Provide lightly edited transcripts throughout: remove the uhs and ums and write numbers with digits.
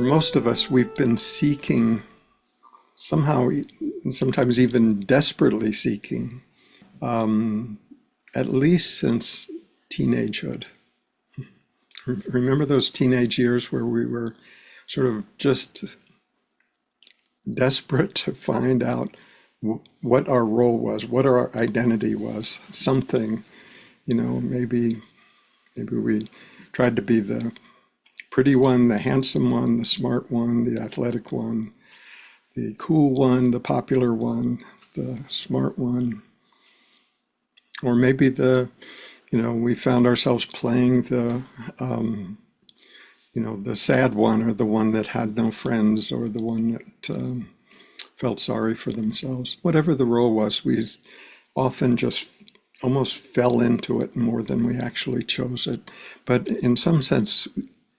most of us, we've been seeking, somehow, sometimes even desperately seeking, at least since teenagehood. Remember those teenage years where we were sort of just desperate to find out what our role was, what our identity was, something, maybe we tried to be the pretty one, the handsome one, the smart one, the athletic one, the cool one, the popular one, the smart one. Or maybe we found ourselves playing the sad one, or the one that had no friends, or the one that felt sorry for themselves. Whatever the role was, we often just almost fell into it more than we actually chose it. But in some sense,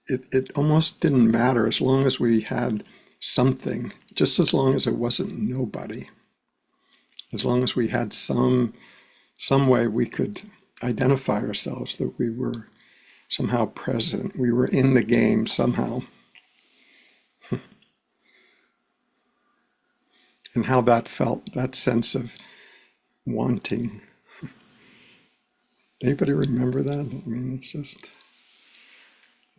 it almost didn't matter as long as we had something, just as long as it wasn't nobody. As long as we had some way we could identify ourselves, that we were somehow present, we were in the game somehow. And how that felt, that sense of wanting. Anybody remember that? I mean, it's just,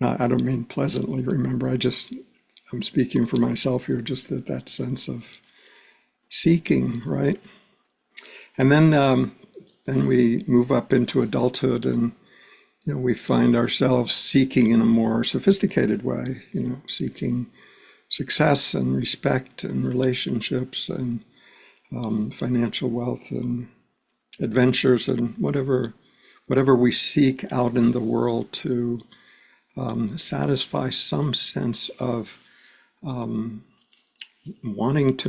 I don't mean pleasantly remember, I'm speaking for myself here, just that sense of seeking, right? And then we move up into adulthood, and we find ourselves seeking in a more sophisticated way, seeking success and respect and relationships and financial wealth and adventures and whatever we seek out in the world to satisfy some sense of wanting to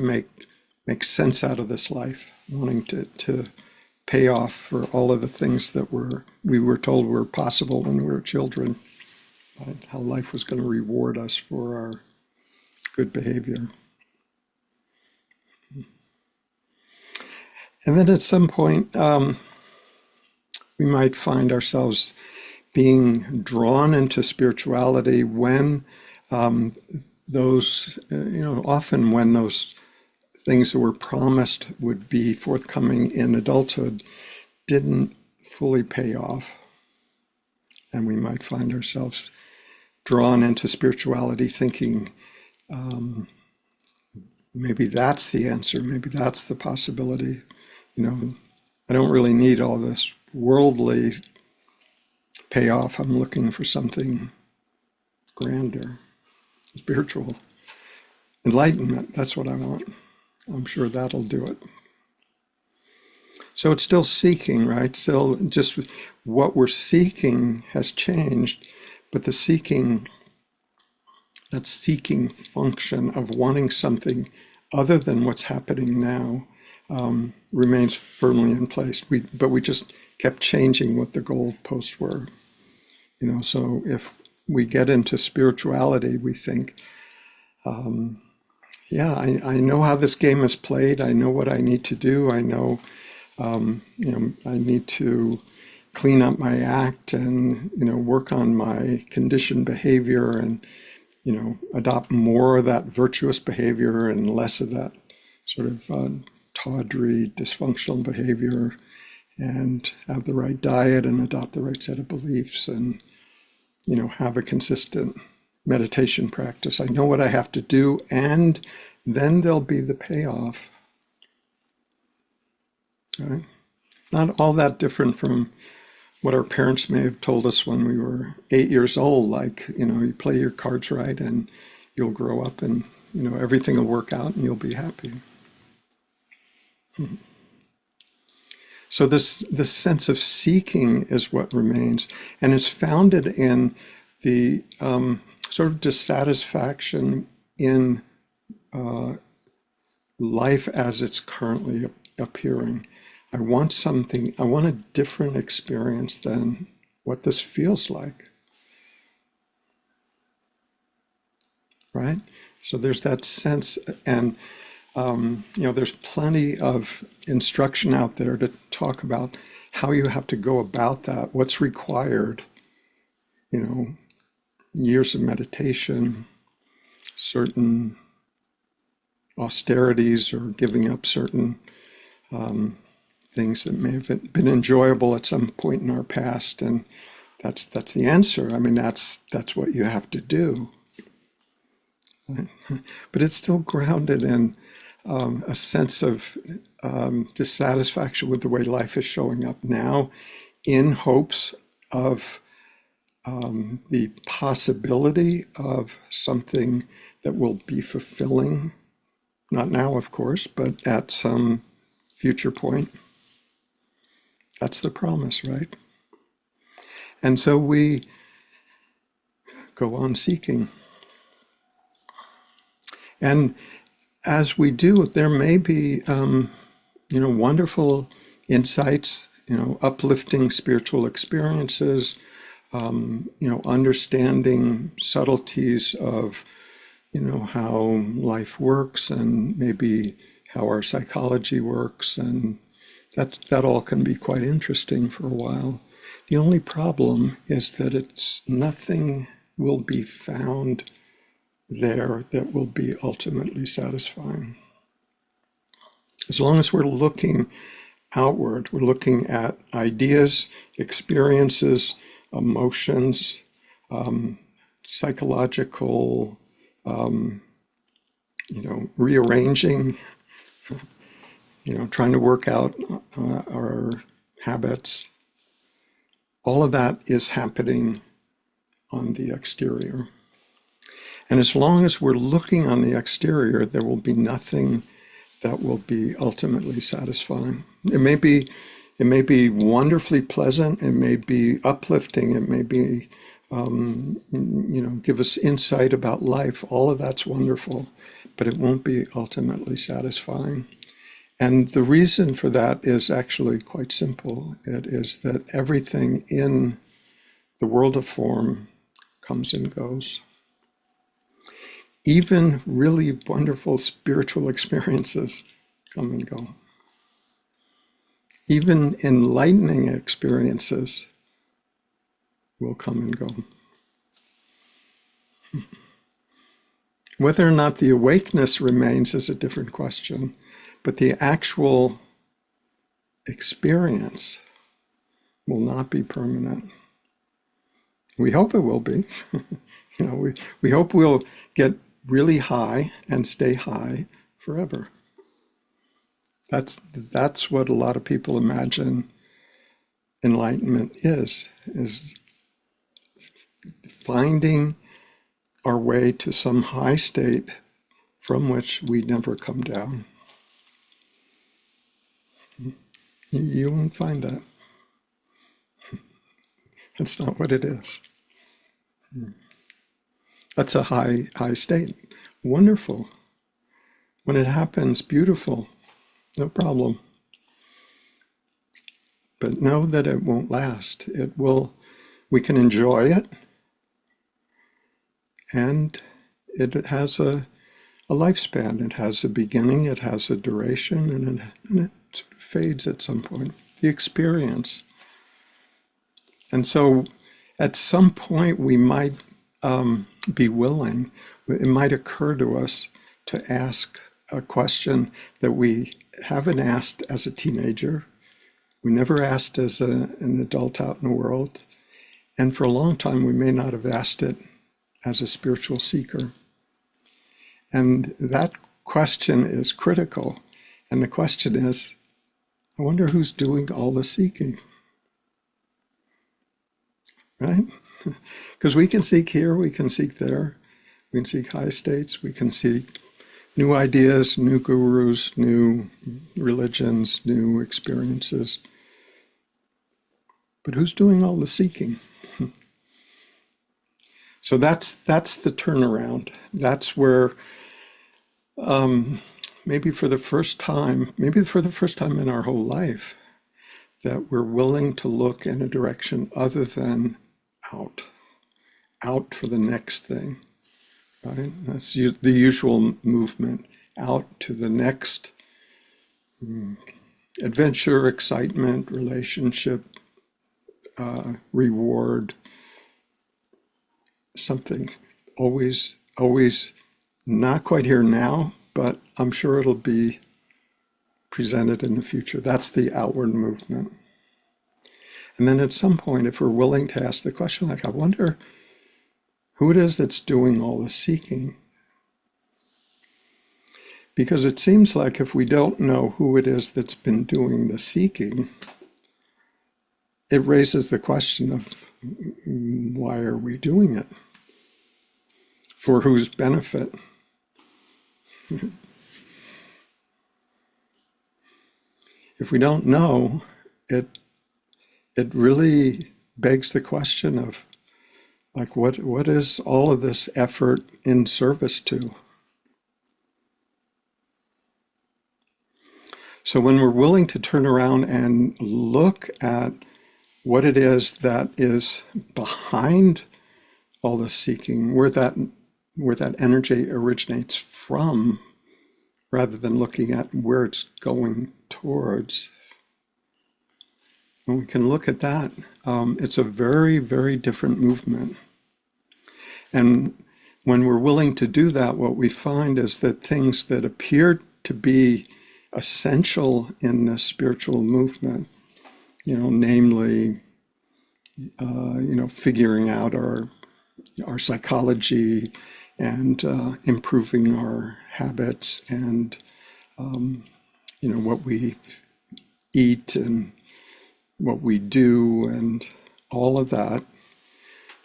make sense out of this life, wanting to pay off for all of the things that we were told were possible when we were children, right? How life was going to reward us for our good behavior. And then at some point, we might find ourselves being drawn into spirituality when often when those things that were promised would be forthcoming in adulthood didn't fully pay off. And we might find ourselves drawn into spirituality thinking, maybe that's the answer, maybe that's the possibility. I don't really need all this worldly payoff. I'm looking for something grander, spiritual. Enlightenment, that's what I want. I'm sure that'll do it. So it's still seeking, right? Still, just what we're seeking has changed, but that seeking function of wanting something other than what's happening now remains firmly in place. But we just kept changing what the goalposts were. So if we get into spirituality, we think, I know how this game is played. I know what I need to do. I know, I need to clean up my act and, work on my conditioned behavior and, adopt more of that virtuous behavior and less of that sort of tawdry, dysfunctional behavior, and have the right diet and adopt the right set of beliefs and, have a consistent meditation practice. I know what I have to do, and then there'll be the payoff. Right? Not all that different from what our parents may have told us when we were 8 years old, like, you play your cards right and you'll grow up and, everything will work out and you'll be happy. So this sense of seeking is what remains, and it's founded in the sort of dissatisfaction in life as it's currently appearing. I want something, I want a different experience than what this feels like, right? So there's that sense, and there's plenty of instruction out there to talk about how you have to go about that, what's required, years of meditation, certain austerities or giving up certain things that may have been enjoyable at some point in our past, and that's the answer. I mean, that's what you have to do. But it's still grounded in a sense of dissatisfaction with the way life is showing up now, in hopes of the possibility of something that will be fulfilling, not now, of course, but at some future point. That's the promise, right? And so we go on seeking. And as we do, there may be, wonderful insights, uplifting spiritual experiences, understanding subtleties of, how life works and maybe how our psychology works. And that all can be quite interesting for a while. The only problem is that nothing will be found there that will be ultimately satisfying. As long as we're looking outward, we're looking at ideas, experiences, emotions, psychological, rearranging, trying to work out our habits. All of that is happening on the exterior. And as long as we're looking on the exterior, there will be nothing that will be ultimately satisfying. It may be wonderfully pleasant. It may be uplifting. It may be, give us insight about life. All of that's wonderful, but it won't be ultimately satisfying. And the reason for that is actually quite simple. It is that everything in the world of form comes and goes. Even really wonderful spiritual experiences come and go. Even enlightening experiences will come and go. Whether or not the awakeness remains is a different question, but the actual experience will not be permanent. We hope it will be. We hope we'll get really high and stay high forever. That's what a lot of people imagine enlightenment is finding our way to some high state from which we never come down. You won't find that. That's not what it is. That's a high state. Wonderful. When it happens, beautiful. No problem. But know that it won't last. We can enjoy it, and it has a lifespan. It has a beginning, it has a duration, and it sort of fades at some point. The experience. And so at some point we might be willing, it might occur to us to ask a question that we haven't asked as a teenager, we never asked as an adult out in the world, and for a long time we may not have asked it as a spiritual seeker. And that question is critical. And the question is, I wonder who's doing all the seeking, right? Because we can seek here, we can seek there, we can seek high states, we can seek new ideas, new gurus, new religions, new experiences. But who's doing all the seeking? So that's the turnaround. That's where maybe for the first time in our whole life, that we're willing to look in a direction other than out for the next thing, right? That's the usual movement, out to the next adventure, excitement, relationship, reward, something always not quite here now, but I'm sure it'll be presented in the future. That's the outward movement. And then at some point, if we're willing to ask the question, like, I wonder who it is that's doing all the seeking. Because it seems like if we don't know who it is that's been doing the seeking, it raises the question of why are we doing it? For whose benefit? If we don't know, it really begs the question of, like, what is all of this effort in service to? So when we're willing to turn around and look at what it is that is behind all the seeking, where that energy originates from, rather than looking at where it's going towards, when we can look at that, it's a very, very different movement. And when we're willing to do that, what we find is that things that appear to be essential in this spiritual movement, namely, figuring out our psychology and improving our habits and, what we eat and what we do and all of that,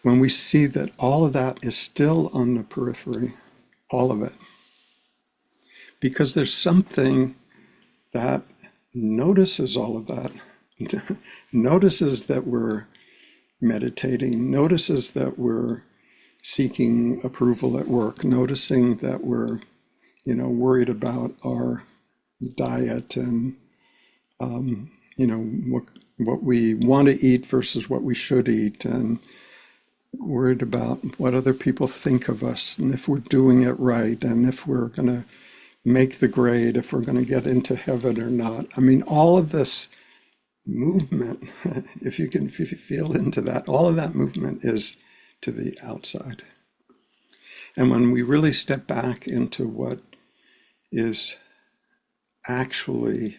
when we see that all of that is still on the periphery, all of it, because there's something that notices all of that, notices that we're meditating, notices that we're seeking approval at work, noticing that we're, worried about our diet and, what we want to eat versus what we should eat, and worried about what other people think of us and if we're doing it right and if we're going to make the grade, if we're going to get into heaven or not. I mean, all of this movement, if you feel into that, all of that movement is to the outside. And when we really step back into what is actually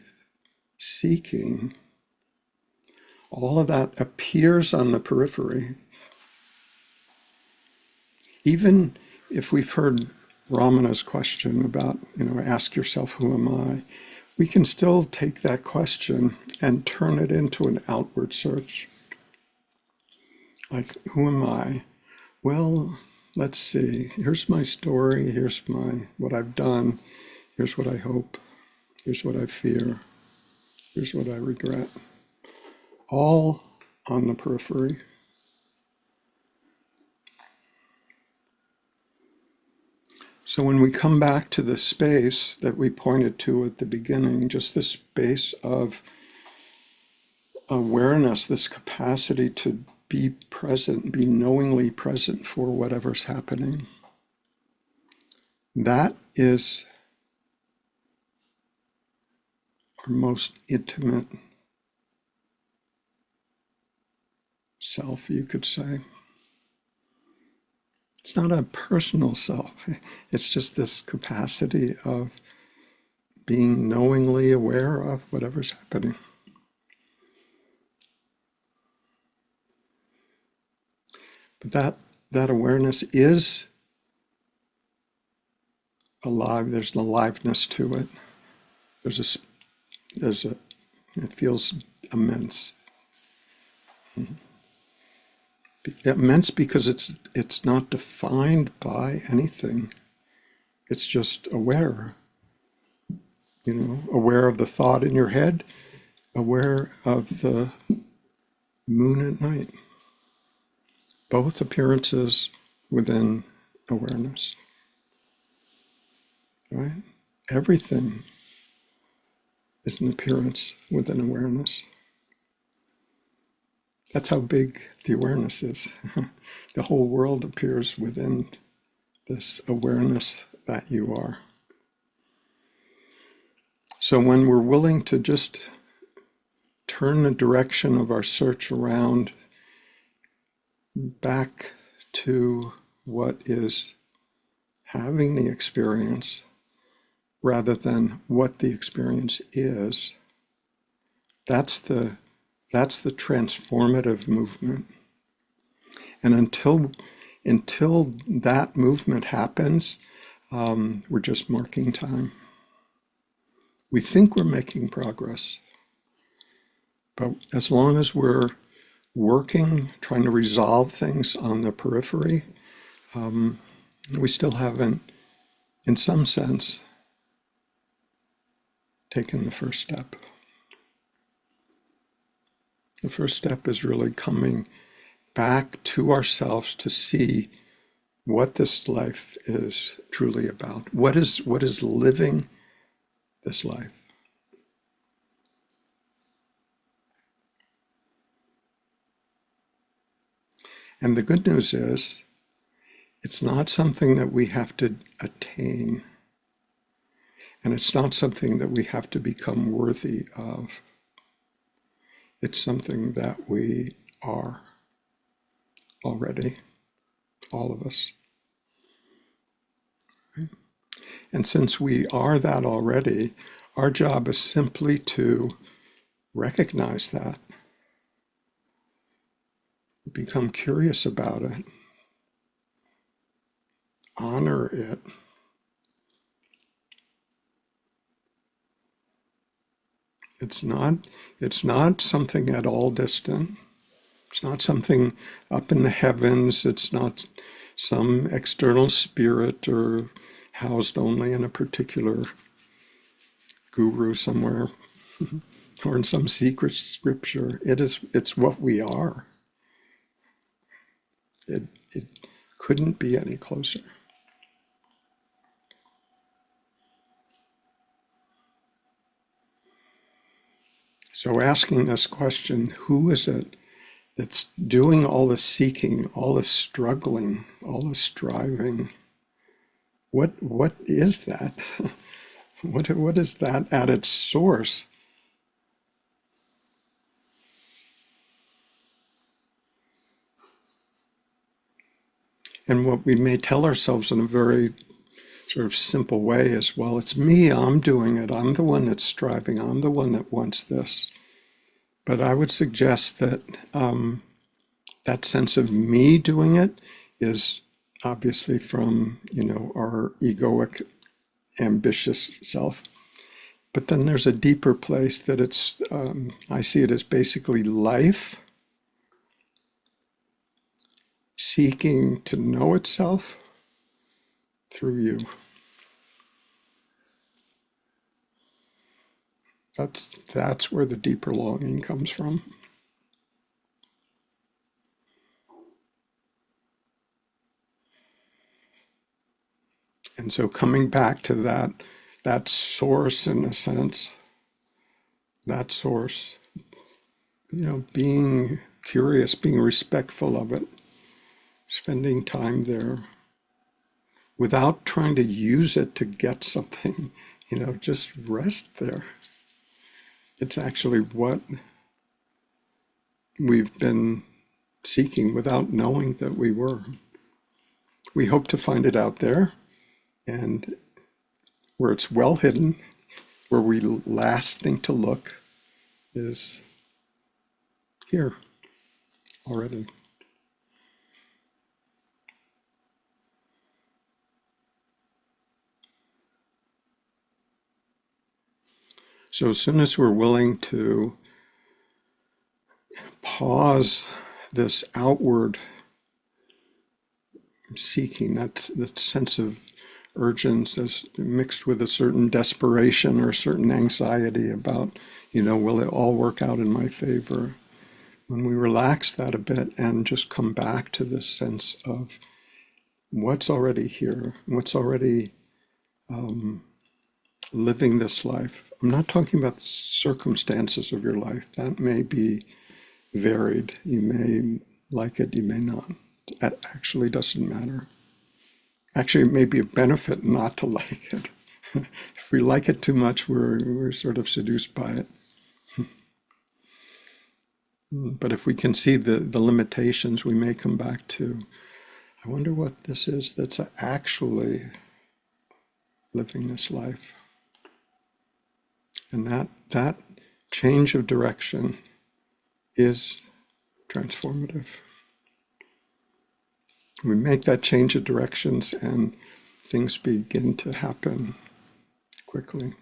seeking, all of that appears on the periphery. Even if we've heard Ramana's question about, ask yourself, who am I? We can still take that question and turn it into an outward search. Like, who am I? Well, let's see. Here's my story. Here's what I've done. Here's what I hope. Here's what I fear. Here's what I regret. All on the periphery. So when we come back to the space that we pointed to at the beginning, just the space of awareness, this capacity to be present, be knowingly present for whatever's happening, that is our most intimate self, you could say. It's not a personal self. It's just this capacity of being knowingly aware of whatever's happening. But that awareness is alive. There's an aliveness to it. It feels immense. Immense because it's not defined by anything. It's just aware. Aware of the thought in your head, aware of the moon at night. Both appearances within awareness. Right? Everything is an appearance within awareness. That's how big the awareness is. The whole world appears within this awareness that you are. So when we're willing to just turn the direction of our search around back to what is having the experience rather than what the experience is, that's the transformative movement. And until that movement happens, we're just marking time. We think we're making progress, but as long as we're working, trying to resolve things on the periphery, we still haven't, in some sense, taken the first step. The first step is really coming back to ourselves to see what this life is truly about. What is living this life? And the good news is, it's not something that we have to attain, and it's not something that we have to become worthy of. It's something that we are already, all of us. Right? And since we are that already, our job is simply to recognize that, become curious about it, honor it, it's not something at all distant. It's not something up in the heavens. It's not some external spirit or housed only in a particular guru somewhere or in some secret scripture. It's what we are. It couldn't be any closer. So asking this question, who is it that's doing all the seeking, all the struggling, all the striving? What is that? What is that at its source? And what we may tell ourselves in a very sort of simple way is, well, it's me, I'm doing it, I'm the one that's striving, I'm the one that wants this. But I would suggest that that sense of me doing it is obviously from, our egoic, ambitious self. But then there's a deeper place that I see it as basically life seeking to know itself through you. That's where the deeper longing comes from. And so coming back to that source in a sense, that source, being curious, being respectful of it, spending time there without trying to use it to get something, just rest there. It's actually what we've been seeking without knowing that we were. We hope to find it out there, and where it's well hidden, where we last think to look is here already. So as soon as we're willing to pause this outward seeking, that sense of urgency mixed with a certain desperation or a certain anxiety about, will it all work out in my favor? When we relax that a bit and just come back to this sense of what's already here, what's already living this life. I'm not talking about the circumstances of your life. That may be varied. You may like it, you may not. That actually doesn't matter. Actually, it may be a benefit not to like it. If we like it too much, we're sort of seduced by it. But if we can see the limitations, we may come back to, I wonder what this is that's actually living this life. And that change of direction is transformative. We make that change of directions and things begin to happen quickly.